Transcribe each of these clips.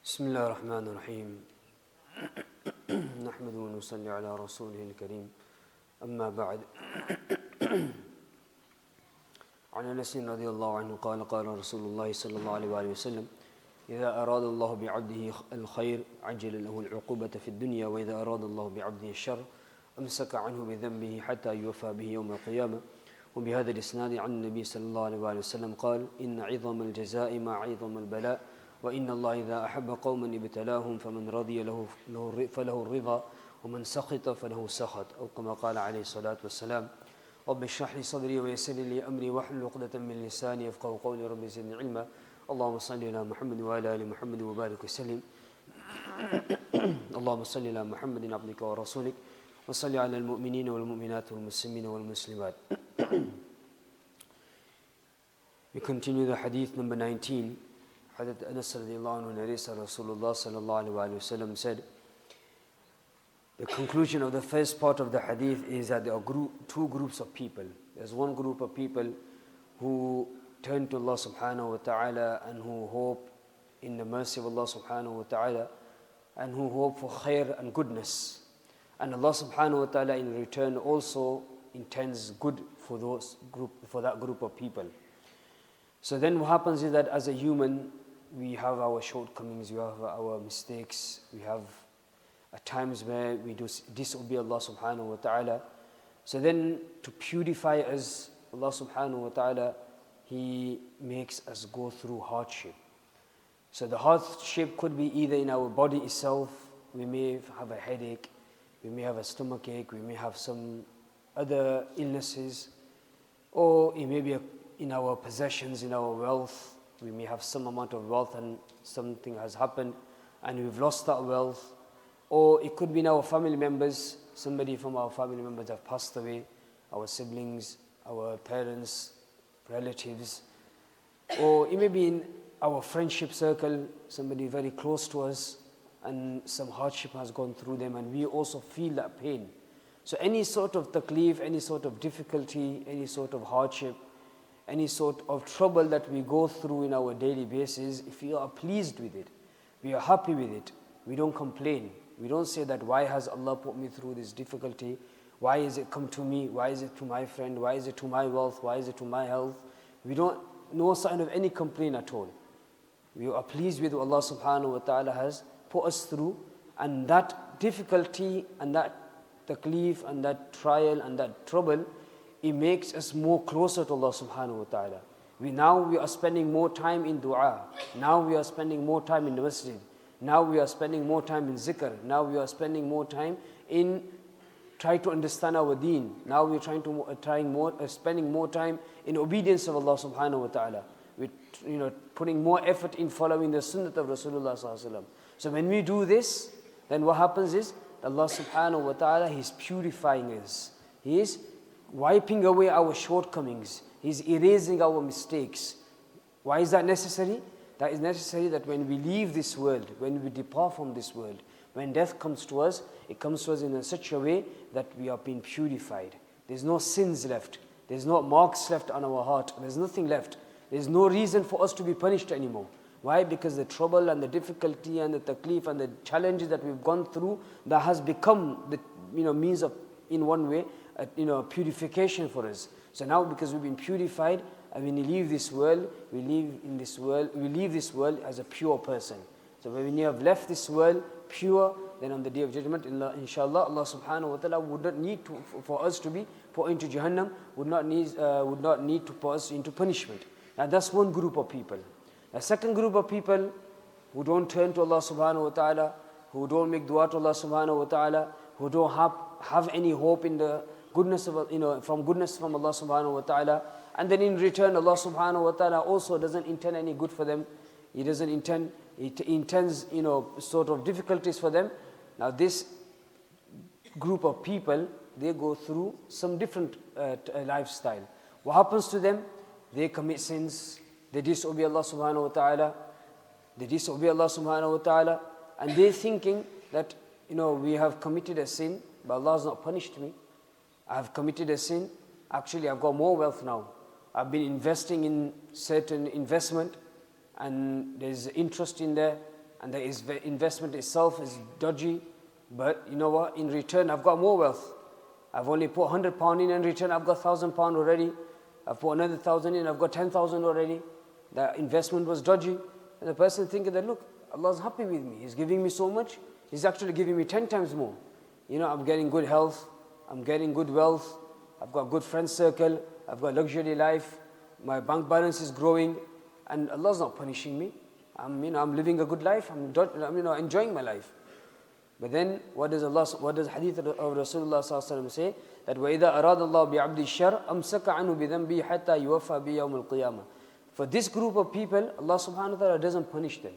بسم الله الرحمن الرحيم نحمده ونصلي على رسوله الكريم أما بعد عن أنس رضي الله عنه قال قال رسول الله صلى الله عليه وآله وسلم إذا أراد الله بعبده الخير عجل له العقوبة في الدنيا وإذا أراد الله بعبده الشر أمسك عنه بذنبه حتى يوفى به يوم القيامة. وبهذا الإسناد عن النبي صلى الله عليه وآله وسلم قال إن عظم الجزاء مع عظم البلاء وإن الله إذا أحب قوما ابتلاهم فمن رضي فله الرضا ومن سخط فله سخط أو كما قال عليه الصلاة والسلام. رب اشرح لي صدري ويسر لي أمري واحلل عقدة من لساني يفقهوا قولي رب زدني علما. اللهم صل على محمد وعلى آل محمد وبارك وسلم. اللهم صل على محمد عبدك ورسولك وصل على المؤمنين والمؤمنات والمسلمين والمسلمات. We continue the hadith number 19. Hadith Anas radiallahu anhu narrates that Rasulullah sallallahu alayhi wa sallam said, the conclusion of the first part of the hadith is that there are two groups of people. There's one group of people who turn to Allah subhanahu wa ta'ala and who hope in the mercy of Allah subhanahu wa ta'ala and who hope for khair and goodness. And Allah subhanahu wa ta'ala in return also intends good for that group of people. So then what happens is that as a human, we have our shortcomings, we have our mistakes, we have at times where we disobey Allah subhanahu wa ta'ala. So then to purify us, Allah subhanahu wa ta'ala, He makes us go through hardship. So the hardship could be either in our body itself, we may have a headache, we may have a stomachache, we may have some other illnesses, or it may be in our possessions, in our wealth. We may have some amount of wealth and something has happened and we've lost that wealth. Or it could be in our family members, somebody from our family members have passed away, our siblings, our parents, relatives. Or it may be in our friendship circle, somebody very close to us and some hardship has gone through them and we also feel that pain. So any sort of taklif, any sort of difficulty, any sort of hardship, any sort of trouble that we go through in our daily basis, if we are pleased with it, we are happy with it, we don't complain. We don't say that why has Allah put me through this difficulty? Why is it come to me? Why is it to my friend? Why is it to my wealth? Why is it to my health? We don't, no sign of any complaint at all. We are pleased with what Allah subhanahu wa ta'ala has put us through, and that difficulty and that taklif and that trial and that trouble, it makes us more closer to Allah subhanahu wa ta'ala. We are spending more time in dua. Now we are spending more time in the masjid. Now we are spending more time in zikr. Now we are spending more time in trying to understand our deen. Now we are spending more time in obedience of Allah subhanahu wa ta'ala. We're putting more effort in following the sunnah of Rasulullah sallallahu alaihi wasallam. So when we do this, then what happens is Allah subhanahu wa ta'ala, He's purifying us. He is wiping away our shortcomings. He's erasing our mistakes. Why is that necessary? That is necessary that when we leave this world, when we depart from this world, when death comes to us, it comes to us in such a way that we are being purified. There's no sins left. There's no marks left on our heart. There's nothing left. There's no reason for us to be punished anymore. Why? Because the trouble and the difficulty and the taklif and the challenges that we've gone through, that has become the means of, in one way, purification for us. So now because we've been purified, and when we leave this world, we leave this world as a pure person. So when we have left this world pure, then on the day of judgment, inshallah, Allah subhanahu wa ta'ala would not need for us to be put into Jahannam, would not need to put us into punishment. Now that's one group of people. The second group of people who don't turn to Allah subhanahu wa ta'ala, who don't make dua to Allah subhanahu wa ta'ala, who don't have any hope in the goodness of goodness from Allah subhanahu wa ta'ala, and then in return Allah subhanahu wa ta'ala also doesn't intend any good for them. He intends sort of difficulties for them. Now this group of people, they go through some different lifestyle. What happens to them? They commit sins, they disobey Allah subhanahu wa ta'ala, and they're thinking that we have committed a sin, but Allah has not punished me. I have committed a sin. Actually, I've got more wealth now. I've been investing in certain investment and there's interest in there. and the investment itself is dodgy, but you know what, in return I've got more wealth. I've only put £100 in return, I've got £1,000 already. I've put another 1,000 in, I've got 10,000 already. The investment was dodgy. And the person thinking that, look, Allah's happy with me. He's giving me so much. He's actually giving me 10 times more. You know, I'm getting good health. I'm getting good wealth. I've got good friend circle. I've got luxury life. My bank balance is growing. And Allah's not punishing me. I'm living a good life. I'm enjoying my life. But then, what does hadith of Rasulullah sallallahu alaihi wasallam say? That وَإِذَا أَرَادَ اللَّهُ بِعَبْدِ الشَّرَّ أَمْسَكَ عَنْهُ بِذَنْبِهِ حَتَّى يُوَفَّى بِهِ يَوْمَ الْقِيَامَةِ. For this group of people, Allah subhanahu wa ta'ala doesn't punish them.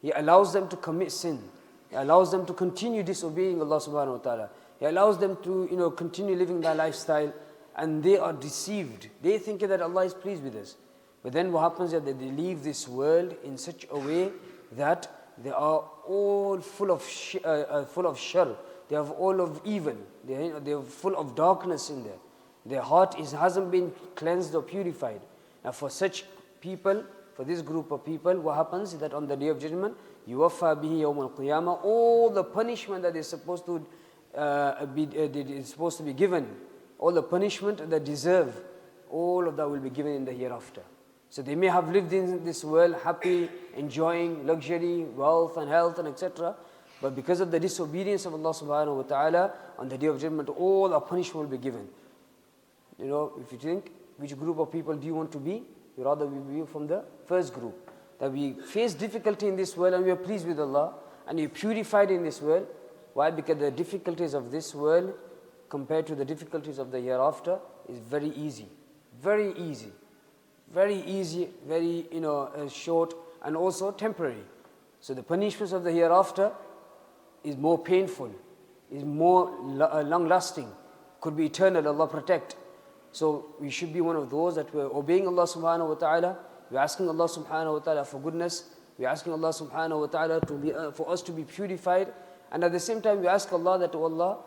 He allows them to commit sin. He allows them to continue disobeying Allah subhanahu wa ta'ala. He allows them to continue living their lifestyle, and they are deceived. They think that Allah is pleased with us. But then what happens is that they leave this world in such a way that they are all full of shar. They have all of evil. They are full of darkness in there. Their heart hasn't been cleansed or purified. Now for such people, for this group of people, what happens is that on the Day of Judgment, يُوَفَّى بِهِ يَوْمَ الْقِيَامَةِ, all the punishment that is supposed to be given, all the punishment that they deserve, all of that will be given in the hereafter. So they may have lived in this world happy, enjoying luxury, wealth and health and etc. But because of the disobedience of Allah subhanahu wa ta'ala, on the Day of Judgment, all our punishment will be given. You know, if you think, which group of people do you want to be? You rather be from the first group. That we face difficulty in this world and we are pleased with Allah, and we are purified in this world. Why? Because the difficulties of this world compared to the difficulties of the hereafter is very easy. Very easy. Very easy, very short, and also temporary. So the punishments of the hereafter is more painful, is more long-lasting, could be eternal, Allah protect. So we should be one of those that we're obeying Allah subhanahu wa ta'ala, we're asking Allah subhanahu wa ta'ala for goodness, we're asking Allah subhanahu wa ta'ala for us to be purified, and at the same time we ask Allah that, oh Allah,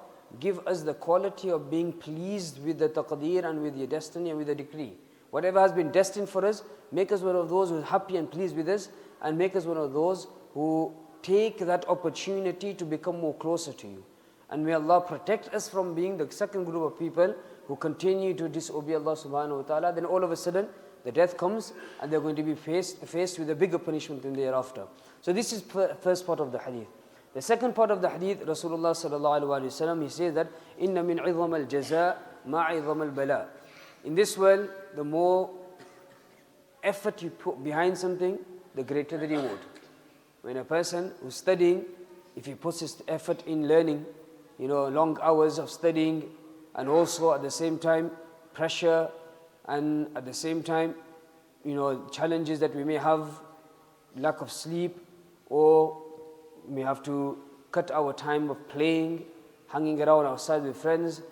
give us the quality of being pleased with the taqdeer and with your destiny and with the decree. Whatever has been destined for us, make us one of those who are happy and pleased with us, and make us one of those who take that opportunity to become more closer to you. And may Allah protect us from being the second group of people who continue to disobey Allah subhanahu wa ta'ala. Then all of a sudden, the death comes and they're going to be faced with a bigger punishment in the hereafter. So this is first part of the hadith. The second part of the hadith, Rasulullah sallallahu alaihi wasallam, he says that, إِنَّ مِنْ عِظَمَ الْجَزَاءِ مَا عِظَمَ الْبَلَاءِ. In this world, the more effort you put behind something, the greater the reward. When a person who's studying, if he puts his effort in learning, long hours of studying, and also at the same time pressure, and at the same time challenges that we may have, lack of sleep, or we may have to cut our time of playing, hanging around outside with friends,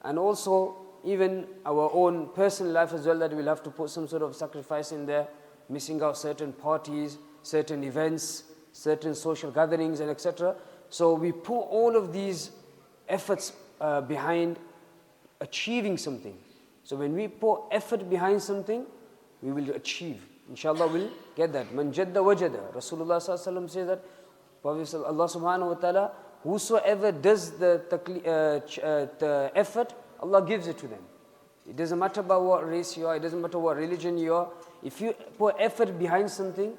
and also even our own personal life as well, that we'll have to put some sort of sacrifice in there, missing out certain parties, certain events, certain social gatherings, and etc. So we put all of these efforts behind achieving something. So when we put effort behind something, we will achieve. Inshallah, we'll get that. Man jadda wajada. Rasulullah sallallahu alaihi wasallam says that, Allah subhanahu wa ta'ala, whosoever does the effort, Allah gives it to them. It doesn't matter about what race you are, it doesn't matter what religion you are. If you put effort behind something,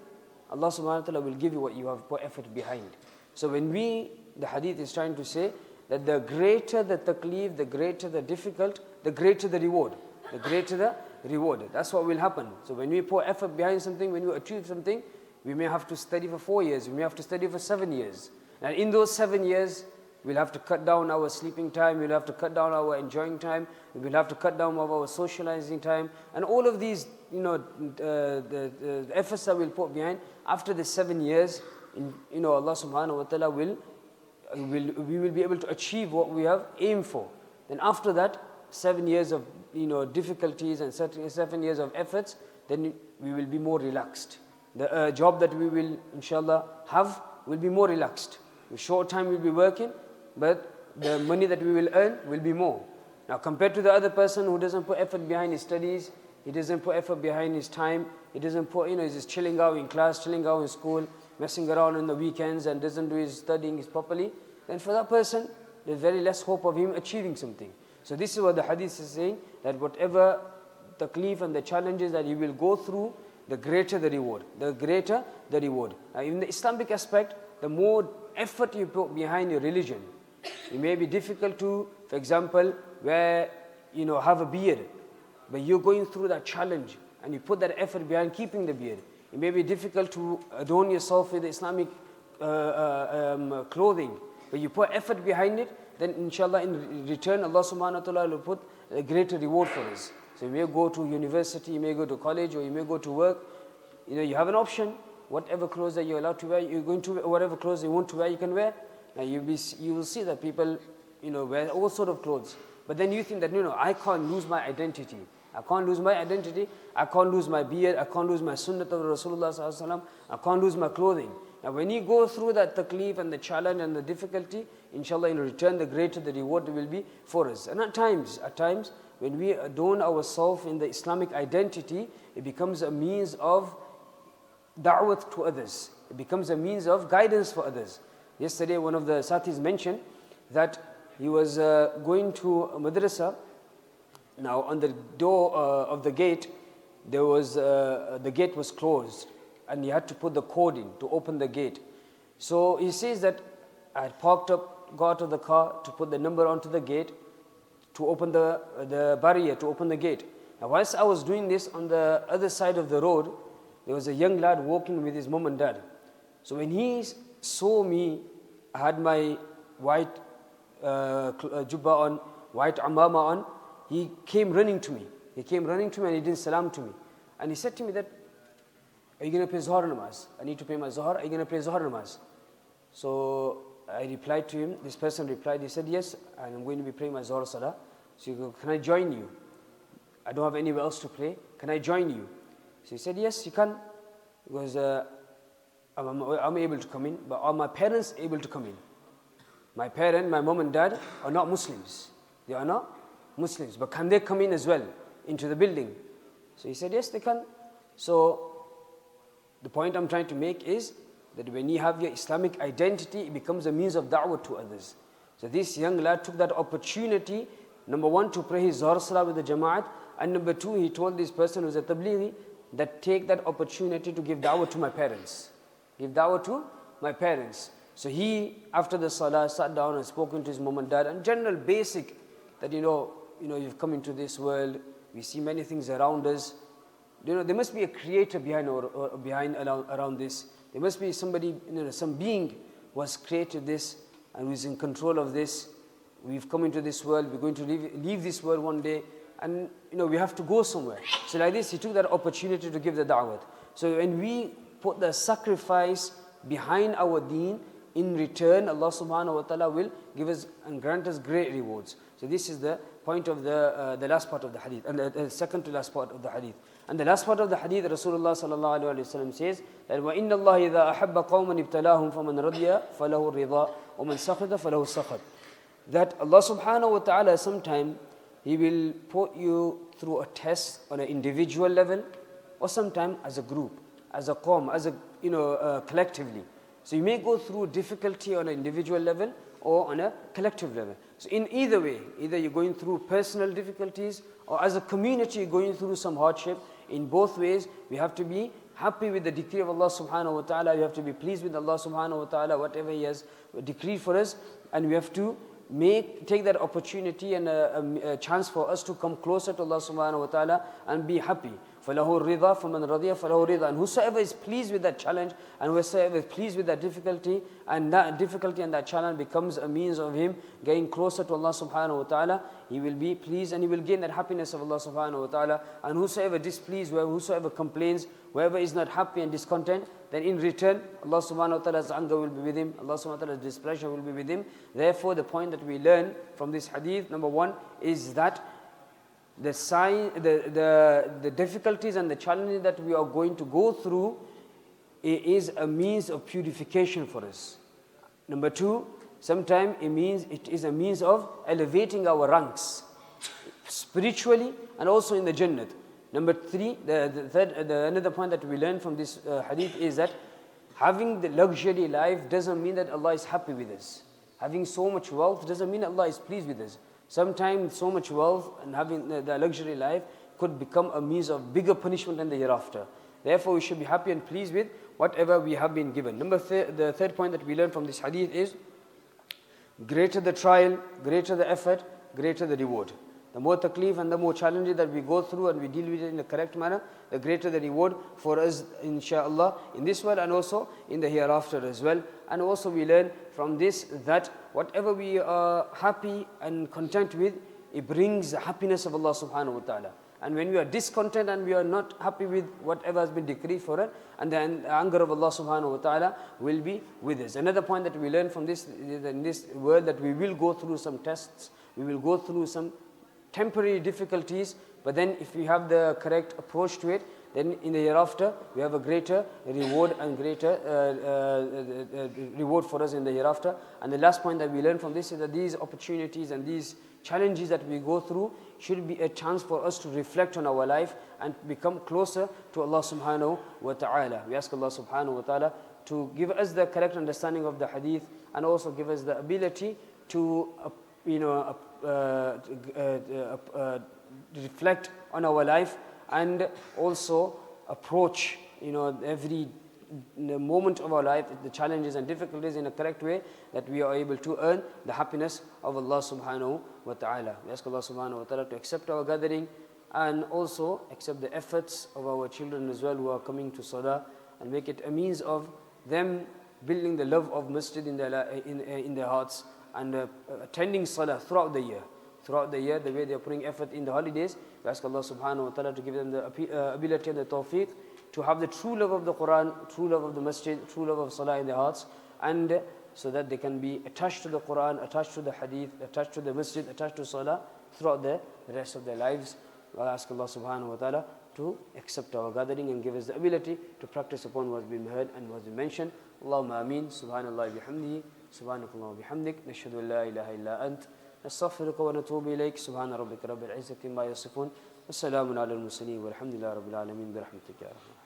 Allah subhanahu wa ta'ala will give you what you have put effort behind. So the hadith is trying to say that the greater the taklif, the greater the difficult, the greater the reward. The greater the reward. That's what will happen. So when we put effort behind something, when we achieve something, we may have to study for 4 years, we may have to study for 7 years. And in those 7 years, we'll have to cut down our sleeping time, we'll have to cut down our enjoying time, we'll have to cut down our socializing time, and all of these, the efforts that we'll put behind, after the 7 years, Allah subhanahu wa ta'ala we will be able to achieve what we have aimed for. Then after that, 7 years of difficulties and 7 years of efforts, then we will be more relaxed. The job that we will, inshallah, have will be more relaxed. In short time we'll be working, but the money that we will earn will be more. Now compared to the other person who doesn't put effort behind his studies, he doesn't put effort behind his time, he doesn't put, he's just chilling out in class, chilling out in school, messing around on the weekends and doesn't do his studying properly, then for that person, there's very less hope of him achieving something. So this is what the hadith is saying, that whatever taklif and the challenges that you will go through, the greater the reward. The greater the reward. Now in the Islamic aspect, the more effort you put behind your religion, it may be difficult to, for example, where have a beard, but you're going through that challenge and you put that effort behind keeping the beard. It may be difficult to adorn yourself with Islamic clothing, but you put effort behind it, then inshallah in return Allah subhanahu wa ta'ala will put a greater reward for us. So you may go to university, you may go to college, or you may go to work. You have an option. Whatever clothes that you're allowed to wear, you're going to wear, whatever clothes you want to wear, you can wear. Now you will see that people, wear all sort of clothes. But then you think that, no, I can't lose my identity. I can't lose my identity. I can't lose my beard. I can't lose my sunnah of Rasulullah sallallahu alaihi wasallam. I can't lose my clothing. Now when you go through that taklif and the challenge and the difficulty, inshallah in return the greater the reward will be for us. And at times, when we adorn ourselves in the Islamic identity, it becomes a means of da'wat to others. It becomes a means of guidance for others. Yesterday one of the sathis mentioned that he was going to a madrasa. Now on the door of the gate, there was the gate was closed, and he had to put the code in to open the gate. So he says that I had got out of the car to put the number onto the gate to open the barrier, to open the gate. Now whilst I was doing this, on the other side of the road, there was a young lad walking with his mom and dad. So when he saw me, I had my white jubba on, white amama on, he came running to me. He came running to me and he did salam to me. And he said to me that, are you going to pray Zuhr namaz? I need to pray my Zuhr. Are you going to pray Zuhr namaz? So I replied to him, this person replied, he said, yes, and I'm going to be praying my Zuhr salah. So he goes, can I join you? I don't have anywhere else to pray. Can I join you? So he said, yes, you can. Because I'm able to come in, but are my parents able to come in? My parent, my mom and dad are not Muslims. They are not Muslims, but can they come in as well into the building? So he said, yes, they can. So the point I'm trying to make is that when you have your Islamic identity, it becomes a means of da'wah to others. So this young lad took that opportunity, number one, to pray his Zuhr salah with the Jama'at, and number two, he told this person who's a tablighi that take that opportunity to give da'wah to my parents. Give da'wah to my parents. So he, after the salah, sat down and spoken to his mom and dad, and general basic, that you've come into this world, we see many things around us. There must be a creator behind around this. There must be somebody, some being who has created this and who is in control of this. We've come into this world, we're going to leave this world one day, and we have to go somewhere. So like this, he took that opportunity to give the da'wah. So when we put the sacrifice behind our deen, in return Allah subhanahu wa ta'ala will give us and grant us great rewards. So this is the point of the last part of the hadith, and the second to last part of the hadith. And the last part of the hadith, Rasulullah sallallahu alaihi wasallam says that وَإِنَّ اللَّهَ إِذَا أَحَبَّ قَوْمًا ابْتَلَاهُمْ فَمَنْ رَضِيَ فَلَهُ الرِّضَى وَمَنْ سَخِطَ فَلَهُ السَّخَطُ. That Allah subhanahu wa ta'ala sometime He will put you through a test on an individual level, or sometime as a group, as a qawm, as collectively. So you may go through difficulty on an individual level or on a collective level. So in either way, either you're going through personal difficulties or as a community you're going through some hardship, in both ways we have to be happy with the decree of Allah subhanahu wa ta'ala. We have to be pleased with Allah subhanahu wa ta'ala, whatever He has decreed for us, and we have to take that opportunity and a chance for us to come closer to Allah subhanahu wa ta'ala and be happy. فَلَهُ الرِّضَى فَمَنْ رَضِيَ فَلَهُ الرِّضَى. And whosoever is pleased with that challenge, and whosoever is pleased with that difficulty and that challenge becomes a means of him getting closer to Allah subhanahu wa ta'ala, he will be pleased and he will gain that happiness of Allah subhanahu wa ta'ala. And whosoever displeased, whosoever complains, whoever is not happy and discontent, then in return Allah subhanahu wa ta'ala's anger will be with him, Allah subhanahu wa ta'ala's displeasure will be with him. Therefore the point that we learn from this hadith, number one, is that the difficulties and the challenges that we are going to go through is a means of purification for us. Number two, sometimes it is a means of elevating our ranks spiritually and also in the Jannat. Number three, another point that we learn from this hadith is that having the luxury life doesn't mean that Allah is happy with us. Having so much wealth doesn't mean Allah is pleased with us. Sometimes so much wealth and having the luxury life could become a means of bigger punishment in the hereafter. Therefore, we should be happy and pleased with whatever we have been given. The third point that we learn from this hadith is, greater the trial, greater the effort, greater the reward. The more taklif and the more challenges that we go through and we deal with it in the correct manner, the greater the reward for us, inshaAllah, in this world and also in the hereafter as well. And also we learn from this that whatever we are happy and content with, it brings the happiness of Allah subhanahu wa ta'ala. And when we are discontent and we are not happy with whatever has been decreed for us, and then the anger of Allah subhanahu wa ta'ala will be with us. Another point that we learn from this, in this world, that we will go through some tests, we will go through some temporary difficulties, but then if we have the correct approach to it, then in the hereafter we have a greater reward and greater reward for us in the hereafter. And the last point that we learn from this is that these opportunities and these challenges that we go through should be a chance for us to reflect on our life and become closer to Allah subhanahu wa ta'ala. We ask Allah subhanahu wa ta'ala to give us the correct understanding of the hadith and also give us the ability to reflect on our life and also approach every moment of our life, the challenges and difficulties in a correct way, that we are able to earn the happiness of Allah subhanahu wa ta'ala. We ask Allah subhanahu wa ta'ala to accept our gathering and also accept the efforts of our children as well who are coming to Salah, and make it a means of them building the love of masjid in their hearts and attending Salah throughout the year. Throughout the year, the way they are putting effort in the holidays, we ask Allah subhanahu wa ta'ala to give them the ability and the tawfiq to have the true love of the Quran, true love of the masjid, true love of Salah in their hearts, and so that they can be attached to the Quran, attached to the hadith, attached to the masjid, attached to Salah throughout the rest of their lives. I ask Allah subhanahu wa ta'ala to accept our gathering and give us the ability to practice upon what has been heard and what has been mentioned. Allahumma ameen. Subhanallah bihamdihi. Subhanakallah bihamdik. Nashhadu an la ilaha illa ant. نستغفرك ونتوب إليك. سبحان ربك رب العزة عما يصفون. والسلام على المرسلين والحمد لله رب العالمين برحمتك يا رحمن.